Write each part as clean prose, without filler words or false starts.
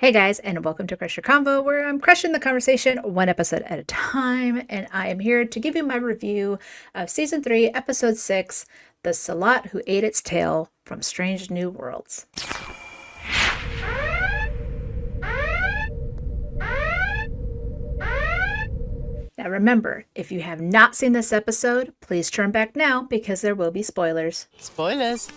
Hey guys, and welcome to Crush Your Convo, where I'm crushing the conversation one episode at a time, and I am here to give you my review of Season 3, Episode 6, The Sehlat Who Ate Its Tail from Strange New Worlds. Now remember, if you have not seen this episode, please turn back now because there will be spoilers. Spoilers!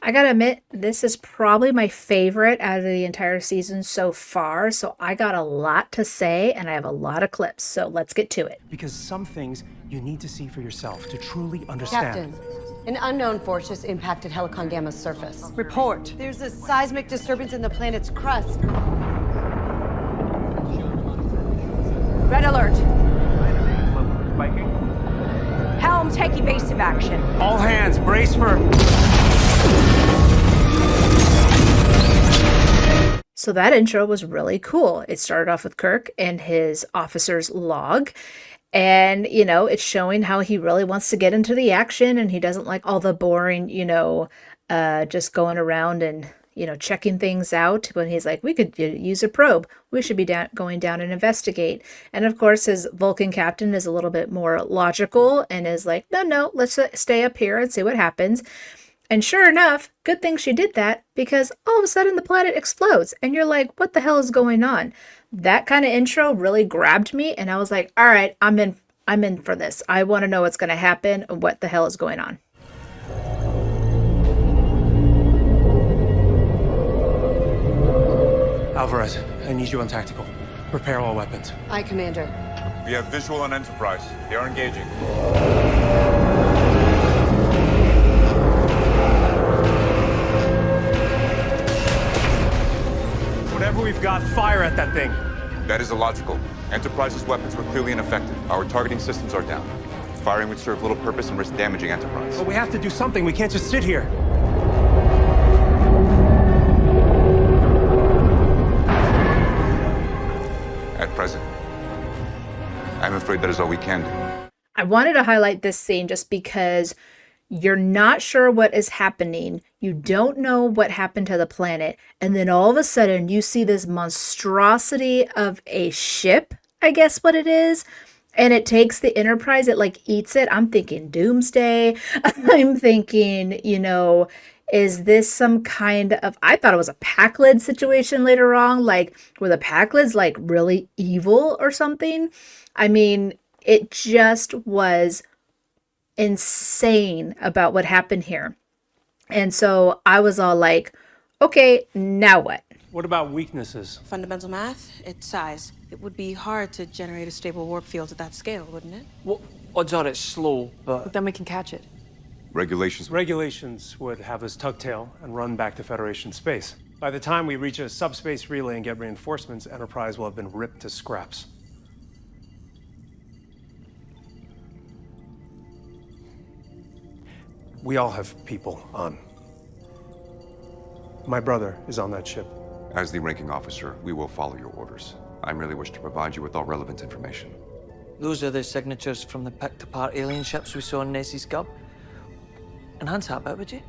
I gotta admit, this is probably my favorite out of the entire season so far, so I got a lot to say and I have a lot of clips, so let's get to it. Because some things you need to see for yourself to truly understand. Captain, an unknown force just impacted Helicon Gamma's surface. Report. There's a seismic disturbance in the planet's crust. Red alert. Spiking. Helm, take evasive action. All hands, brace for... So that intro was really cool. It started off with Kirk and his officer's log. And, you know, it's showing how he really wants to get into the action and he doesn't like all the boring, just going around and, checking things out. When he's like, we could use a probe. We should be going down and investigate. And of course, his Vulcan captain is a little bit more logical and is like, no, let's stay up here and see what happens. And sure enough, good thing she did that because all of a sudden the planet explodes and you're like, what the hell is going on? That kind of intro really grabbed me and I was like, all right, I'm in for this. I want to know what's going to happen and what the hell is going on. Alvarez, I need you on tactical. Prepare all weapons. Aye, Commander. We have visual on Enterprise. They are engaging. Whatever we've got, fire at that thing. That is illogical. Enterprise's weapons were clearly ineffective. Our targeting systems are down. Firing would serve little purpose and risk damaging Enterprise. But we have to do something. We can't just sit here. At present, I'm afraid that is all we can do. I wanted to highlight this scene just because you're not sure what is happening. You don't know what happened to the planet. And then all of a sudden you see this monstrosity of a ship, I guess what it is. And it takes the Enterprise, it like eats it. I'm thinking doomsday. I'm thinking, is this some kind of, I thought it was a Pakled situation later on, like were the Pakleds like really evil or something? I mean, it just was insane about what happened here. And so I was all like, okay, now what? What about weaknesses? Fundamental math, its size. It would be hard to generate a stable warp field at that scale, wouldn't it? Well, odds are it's slow, but Then we can catch it. Regulations would have us tugtail and run back to Federation space. By the time we reach a subspace relay and get reinforcements, Enterprise will have been ripped to scraps. We all have people on. My brother is on that ship. As the ranking officer, we will follow your orders. I merely wish to provide you with all relevant information. those are the signatures from the picked-apart alien ships we saw in Nessie's Cub. Enhance that bit, would you?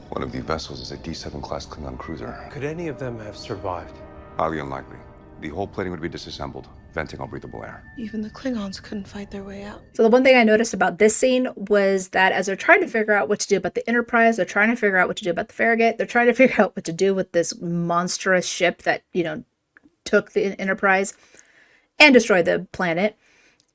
One of the vessels is a D7 class Klingon cruiser. Could any of them have survived? Highly unlikely. The whole plating would be disassembled. venting all breathable air. Even the Klingons couldn't fight their way out. So the one thing I noticed about this scene was that as they're trying to figure out what to do about the Enterprise, they're trying to figure out what to do about the Farragut, they're trying to figure out what to do with this monstrous ship that, took the Enterprise and destroyed the planet,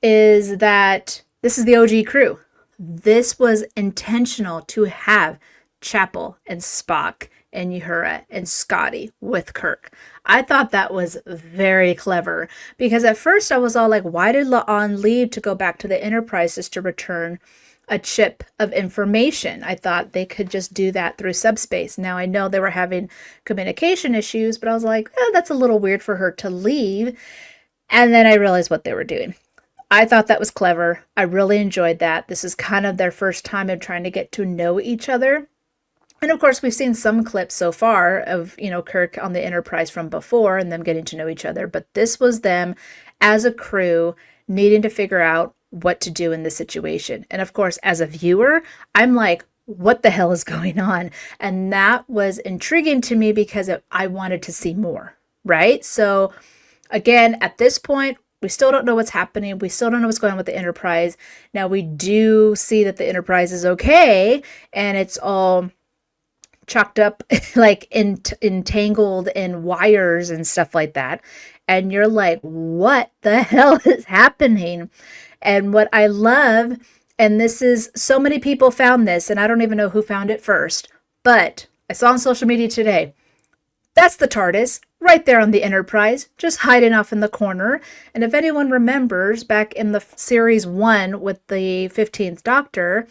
is that this is the OG crew. This was intentional to have Chapel and Spock and Uhura and Scotty with Kirk. I thought that was very clever because at first I was all like, why did La'an leave to go back to the Enterprise just to return a chip of information? I thought they could just do that through subspace. Now I know they were having communication issues, but I was like, that's a little weird for her to leave. And then I realized what they were doing. I thought that was clever. I really enjoyed that. This is kind of their first time of trying to get to know each other. And of course, we've seen some clips so far of, Kirk on the Enterprise from before and them getting to know each other. But this was them as a crew needing to figure out what to do in this situation. And of course, as a viewer, I'm like, what the hell is going on? And that was intriguing to me because I wanted to see more, right? So again, at this point, we still don't know what's happening. We still don't know what's going on with the Enterprise. Now, we do see that the Enterprise is okay, and it's all chalked up, like entangled in wires and stuff like that. And you're like, what the hell is happening? And what I love, and this is, so many people found this, and I don't even know who found it first, but I saw on social media today, that's the TARDIS right there on the Enterprise, just hiding off in the corner. And if anyone remembers back in the series 1 with the 15th Doctor,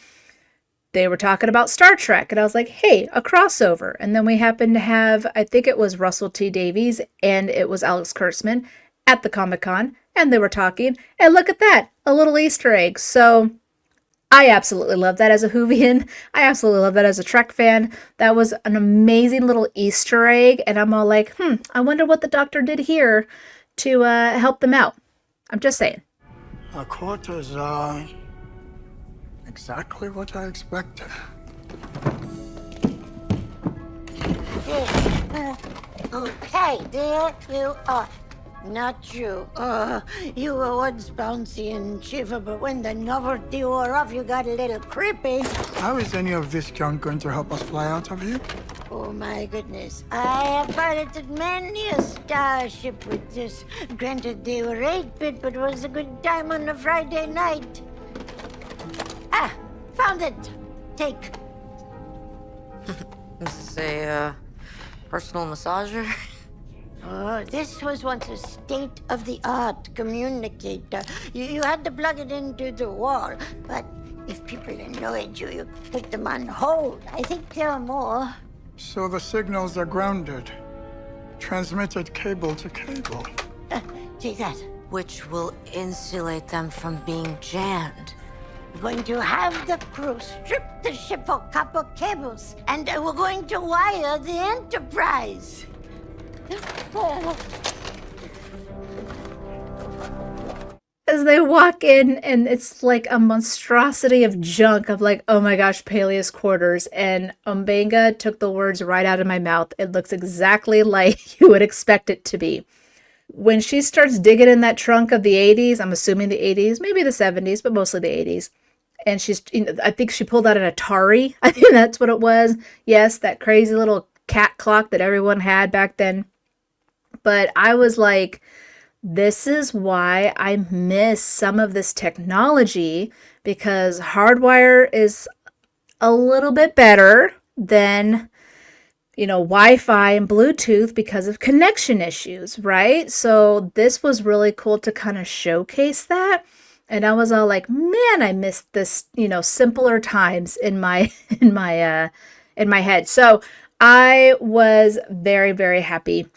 they were talking about Star Trek. And I was like, hey, a crossover. And then we happened to have, I think it was Russell T Davies and it was Alex Kurtzman at the Comic-Con. And they were talking. And look at that, a little Easter egg. So I absolutely love that as a Whovian. I absolutely love that as a Trek fan. That was an amazing little Easter egg. And I'm all like, I wonder what the Doctor did here to help them out. I'm just saying. Our quarters are exactly what I expected. Okay, there you are. Not you. You were once bouncy and shiver, but when the novelty wore off, you got a little creepy. How is any of this junk going to help us fly out of here? Oh my goodness. I have piloted many a starship with this. Granted, they were 8-bit, but it was a good time on a Friday night. Ah, found it. Take. This is a personal massager. Oh, this was once a state-of-the-art communicator. You had to plug it into the wall, but if people annoyed you, you put them on hold. I think there are more. So the signals are grounded. Transmitted cable to cable. See that? Which will insulate them from being jammed. We're going to have the crew strip the ship of copper cables, and we're going to wire the Enterprise. As they walk in, and it's like a monstrosity of junk. I'm like, oh my gosh, Peleus quarters. And M'Benga took the words right out of my mouth. It looks exactly like you would expect it to be. When she starts digging in that trunk of the 80s, I'm assuming the 80s, maybe the 70s, but mostly the 80s. And I think she pulled out an Atari. I think that's what it was. Yes, that crazy little cat clock that everyone had back then. But I was like, this is why I miss some of this technology, because hardwire is a little bit better than, Wi-Fi and Bluetooth because of connection issues, right? So this was really cool to kind of showcase that. And I was all like, man, I missed this, simpler times in my head. So I was very, very happy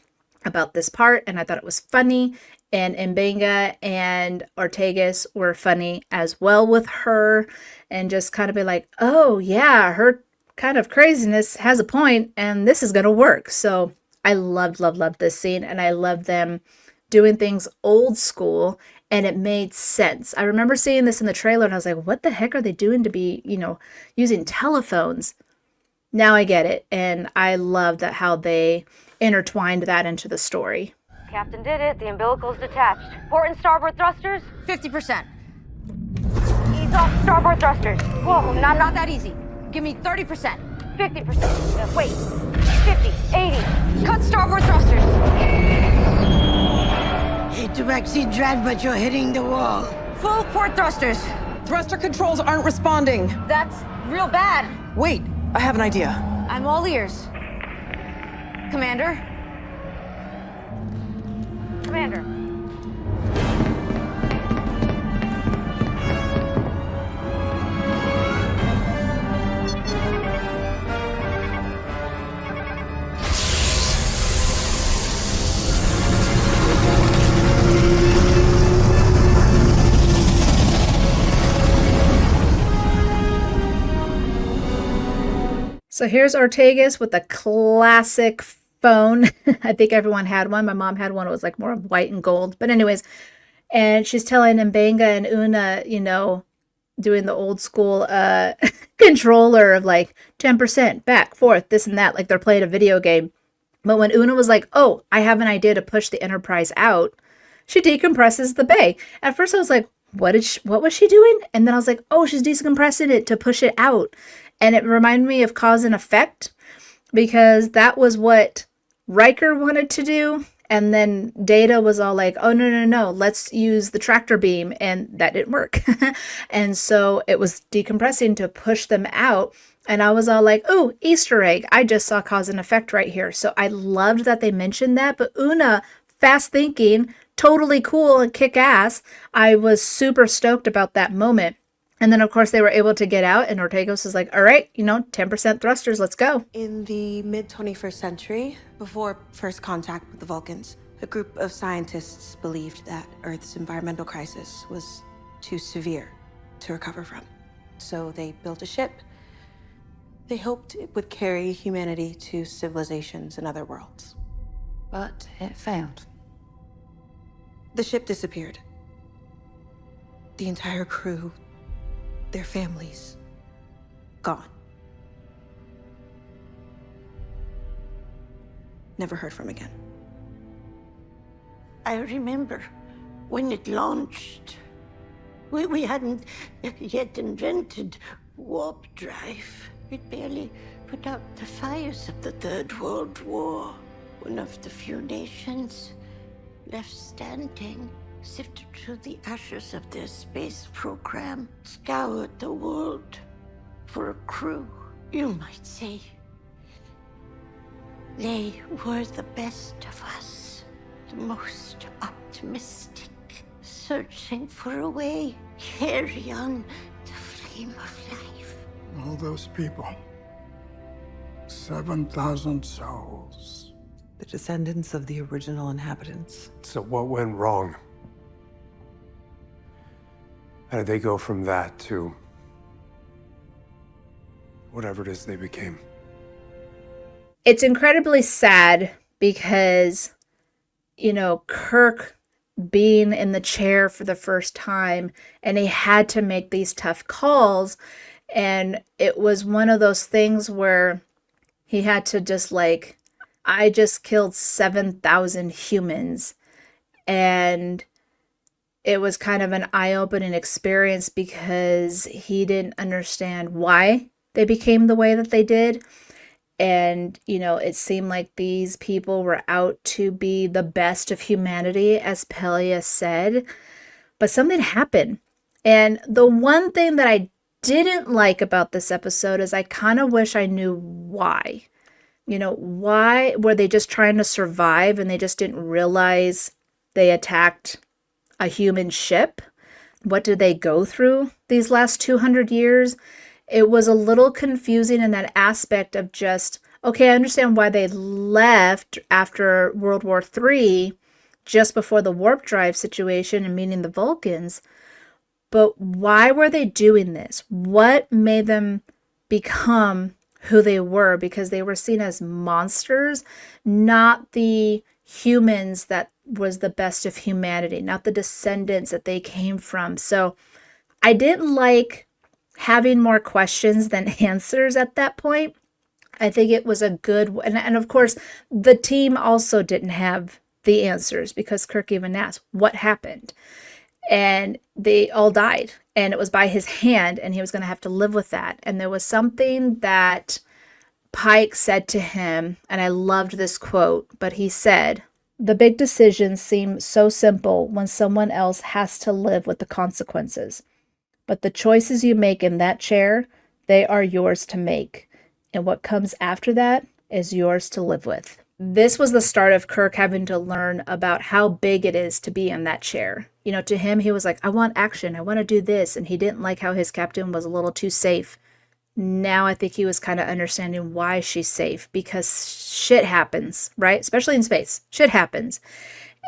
about this part, and I thought it was funny, and M'Benga and Ortegas were funny as well with her, and just kind of be like, oh yeah, her kind of craziness has a point, and this is going to work. So I loved this scene, and I love them doing things old school, and it made sense. I remember seeing this in the trailer, and I was like, what the heck are they doing to be, using telephones? Now I get it, and I love that how they intertwined that into the story. Captain did it. The umbilical's detached. Port and starboard thrusters? 50%. Ease off starboard thrusters. Whoa, not that easy. Give me 30%. 50%. Wait. 50, 80. Cut starboard thrusters. Hate to backseat drive, but you're hitting the wall. Full port thrusters. Thruster controls aren't responding. That's real bad. Wait, I have an idea. I'm all ears. Commander? Commander. So here's Ortegas with a classic phone. I think everyone had one. My mom had one. It was like more of white and gold. But anyways, and she's telling Mbenga and Una, you know, doing the old school controller of like 10% back, forth, this and that, like they're playing a video game. But when Una was like, oh, I have an idea to push the Enterprise out, she decompresses the bay. At first I was like, what was she doing? And then I was like, oh, she's decompressing it to push it out. And it reminded me of cause and effect, because that was what Riker wanted to do. And then Data was all like, oh, no, let's use the tractor beam. And that didn't work. And so it was decompressing to push them out. And I was all like, oh, Easter egg. I just saw cause and effect right here. So I loved that they mentioned that. But Una, fast thinking, totally cool and kick ass. I was super stoked about that moment. And then, of course, they were able to get out, and Ortegas was like, all right, 10% thrusters, let's go. In the mid-21st century, before first contact with the Vulcans, a group of scientists believed that Earth's environmental crisis was too severe to recover from. So they built a ship. They hoped it would carry humanity to civilizations in other worlds. But it failed. The ship disappeared. The entire crew, their families, gone. Never heard from again. I remember when it launched. We hadn't yet invented warp drive. It barely put out the fires of the Third World War. One of the few nations left standing sifted through the ashes of their space program, scoured the world for a crew, you might say. They were the best of us, the most optimistic, searching for a way to carry on the flame of life. All those people. 7,000 souls. The descendants of the original inhabitants. So what went wrong? How did they go from that to whatever it is they became? It's incredibly sad because, Kirk being in the chair for the first time, and he had to make these tough calls. And it was one of those things where he had to just I just killed 7,000 humans. And it was kind of an eye-opening experience because he didn't understand why they became the way that they did. And, it seemed like these people were out to be the best of humanity, as Pelia said. But something happened. And the one thing that I didn't like about this episode is I kind of wish I knew why. Why were they just trying to survive and they just didn't realize they attacked a human ship? What did they go through these last 200 years? It was a little confusing in that aspect of just, okay, I understand why they left after World War III, just before the warp drive situation and meeting the Vulcans. But why were they doing this? What made them become who they were? Because they were seen as monsters, not the humans that was the best of humanity, not the descendants that they came from. So I didn't like having more questions than answers at that point. I think it was a good, and of course, the team also didn't have the answers, because Kirk even asked, what happened? And they all died, and it was by his hand, and he was going to have to live with that. And there was something that Pike said to him, and I loved this quote, but he said, "The big decisions seem so simple when someone else has to live with the consequences. But the choices you make in that chair, they are yours to make. And what comes after that is yours to live with." This was the start of Kirk having to learn about how big it is to be in that chair. You know, to him, he was like, I want action. I want to do this. And he didn't like how his captain was a little too safe. Now I think he was kind of understanding why she's safe, because shit happens, right? Especially in space. Shit happens.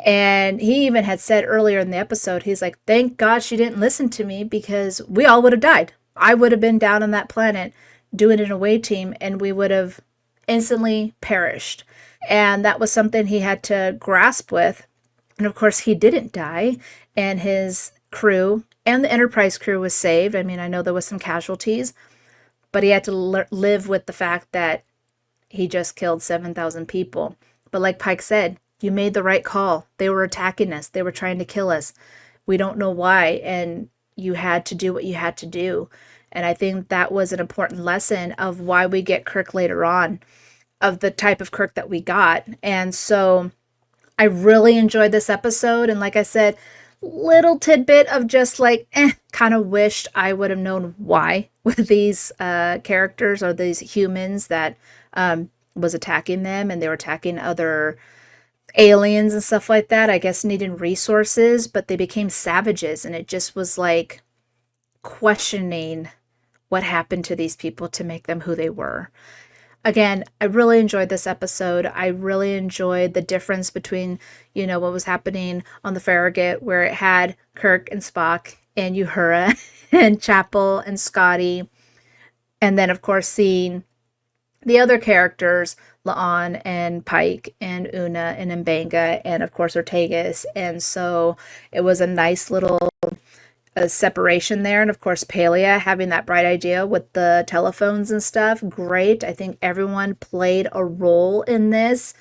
And he even had said earlier in the episode, he's like, thank God she didn't listen to me, because we all would have died. I would have been down on that planet doing an away team, and we would have instantly perished. And that was something he had to grasp with. And of course, he didn't die, and his crew and the Enterprise crew was saved. I mean, I know there was some casualties, but he had to live with the fact that he just killed 7,000 people. But like Pike said, you made the right call. They were attacking us. They were trying to kill us. We don't know why. And you had to do what you had to do. And I think that was an important lesson of why we get Kirk later on, of the type of Kirk that we got. And so I really enjoyed this episode. And like I said, little tidbit of just like, kind of wished I would have known why with these characters or these humans that was attacking them, and they were attacking other aliens and stuff like that. I guess needing resources, but they became savages, and it just was like questioning what happened to these people to make them who they were. Again, I really enjoyed this episode. I really enjoyed the difference between, you know, what was happening on the Farragut, where it had Kirk and Spock and Uhura and Chapel and Scotty. And then, of course, seeing the other characters, La'an and Pike and Una and M'Benga and, of course, Ortegas. And so it was a nice little separation there. And of course, Palia having that bright idea with the telephones and stuff. Great. I think everyone played a role in this.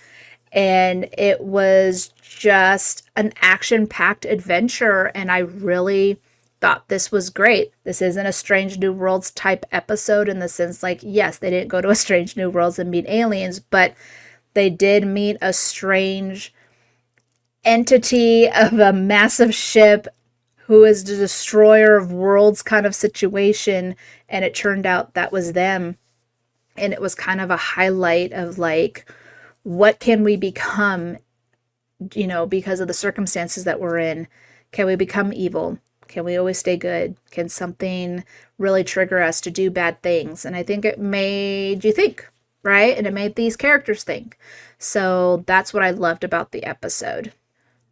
And it was just an action-packed adventure. And I really thought this was great. This isn't a Strange New Worlds type episode in the sense like, yes, they didn't go to a Strange New Worlds and meet aliens, but they did meet a strange entity of a massive ship who is the destroyer of worlds kind of situation. And it turned out that was them. And it was kind of a highlight of like, what can we become, you know, because of the circumstances that we're in? Can we become evil? Can we always stay good? Can something really trigger us to do bad things? And I think it made you think, right? And it made these characters think. So that's what I loved about the episode.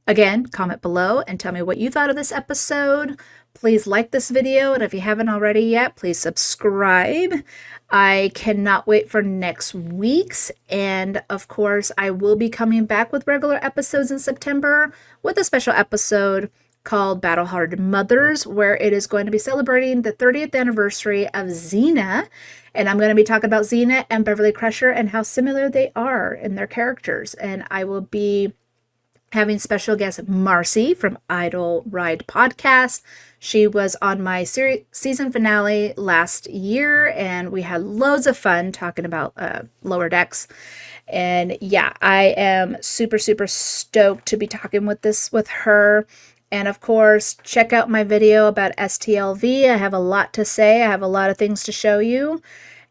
Again, comment below and tell me what you thought of this episode. Please like this video, and if you haven't already yet, please subscribe. I cannot wait for next week's, and of course, I will be coming back with regular episodes in September with a special episode called Battle-Hardened Mothers, where it is going to be celebrating the 30th anniversary of Xena, and I'm going to be talking about Xena and Beverly Crusher and how similar they are in their characters, and I will be having special guest Marcy from Idle Ride Podcast. She was on my season finale last year, and we had loads of fun talking about Lower Decks. And yeah, I am super, super stoked to be talking with her. And of course, check out my video about STLV. I have a lot to say. I have a lot of things to show you.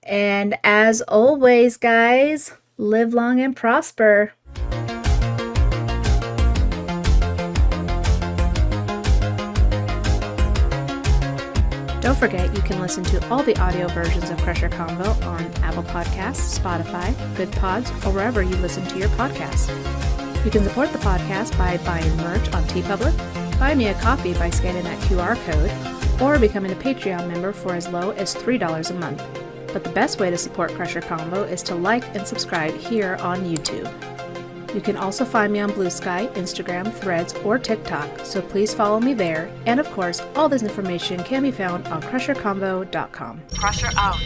And as always, guys, live long and prosper. Don't forget, you can listen to all the audio versions of Crusher Combo on Apple Podcasts, Spotify, Good Pods, or wherever you listen to your podcasts. You can support the podcast by buying merch on TeePublic, buy me a coffee by scanning that QR code, or becoming a Patreon member for as low as $3 a month. But the best way to support Crusher Combo is to like and subscribe here on YouTube. You can also find me on Blue Sky, Instagram, Threads, or TikTok, so please follow me there. And of course, all this information can be found on crushercombo.com. Crusher out.